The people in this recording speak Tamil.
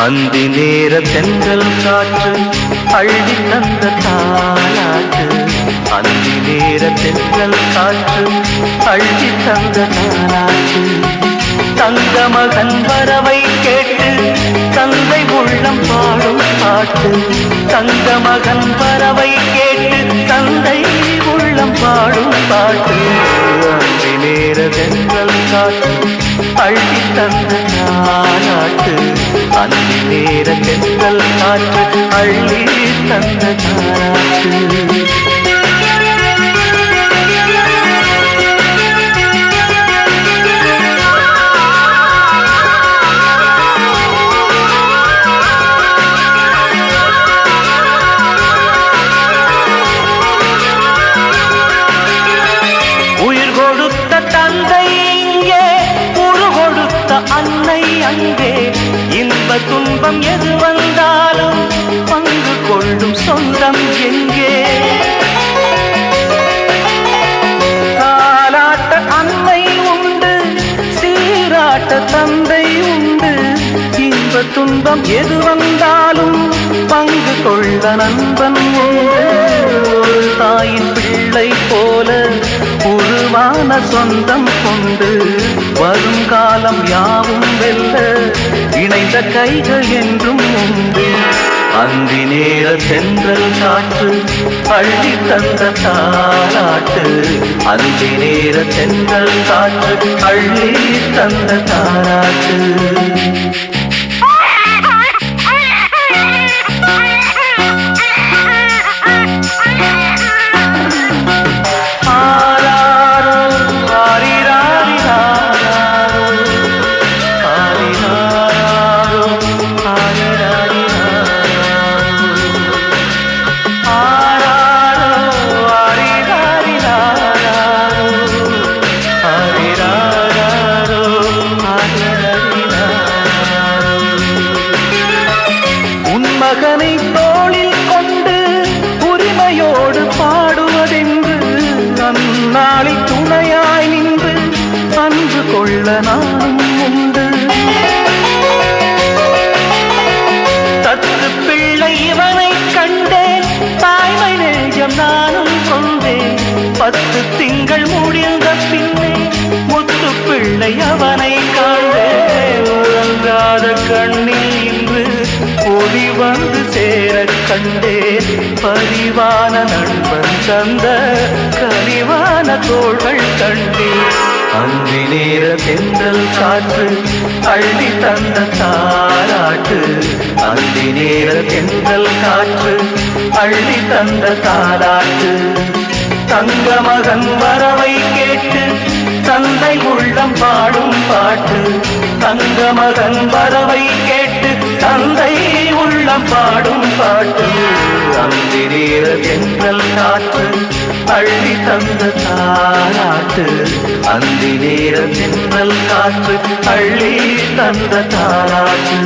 அந்தி நேர தென்றல் காற்று அள்ளி தந்த தாலாட்டு. அந்தி நேர தென்றல் காற்று அள்ளி தந்த தாலாட்டு. தங்க மகன் வரவை கேட்டு தந்தை உள்ளம் பாடும் பாட்டு. தங்க மகன் வரவை கேட்டு தந்தை உள்ளம் பாடும் பாட்டு. அந்தி நேர தென்றல் காற்று அள்ளி தந்த தாலாட்டு. அந்தி நேர தென்றல் காற்று அள்ளி தந்த தாலாட்டு. அன்னை அங்கே இன்ப துன்பம் எது வந்தாலும் பங்கு கொள்ளும் சொந்தம் எங்கே? தாலாட்ட அன்னை உண்டு, சீராட்ட தந்தை உண்டு. இன்ப துன்பம் எது வந்தாலும் பங்கு கொள்ள நண்பன் உண்டு. ஒரு தாயின் பிள்ளை போல உருவான சொந்தம் கொண்டு வருங்காலம் யாவும் வெல்ல இணைந்த கைகள் என்றும் உண்டு. அந்தி நேர தென்றல் காற்று அள்ளி தந்த தாலாட்டு. அந்தி நேர தென்றல் காற்று அள்ளி தந்த தாலாட்டு. மகனை தோளில் கொண்டு உரிமையோடு பாடுவதென்று அந்நாளில் துணையாய் நின்று அன்பு கொள்ள நானும் உண்டு. தத்து பிள்ளை இவனை கண்டேன், தாய்மை நெஞ்சம் நானும் கொண்டேன். 10 திங்கள் முடிந்த பின்னே முத்து பிள்ளை அவனை காண்டேன். உறங்காத கண்ணில் இன்று ஒளி வந்து சேர கண்டேன். பரிவான நண்பன் தந்த கனிவான தோள்கள் கண்டேன். அந்தி நேர தென்றல் காற்று அள்ளி தந்த தாலாட்டு. அந்தி நேர தென்றல் காற்று அள்ளி தந்த தாலாட்டு. தங்க மகன் வரவை கேட்டு தந்தை உள்ளம் பாடும் பாட்டு. தங்க மகன் வரவை கேட்டு தந்தை உள்ளம் பாடும் பாட்டு. அந்தி நேர தென்றல் காற்று அள்ளி தந்த தாலாட்டு. அந்தி நேர தென்றல் காற்று அள்ளி தந்த தாலாட்டு.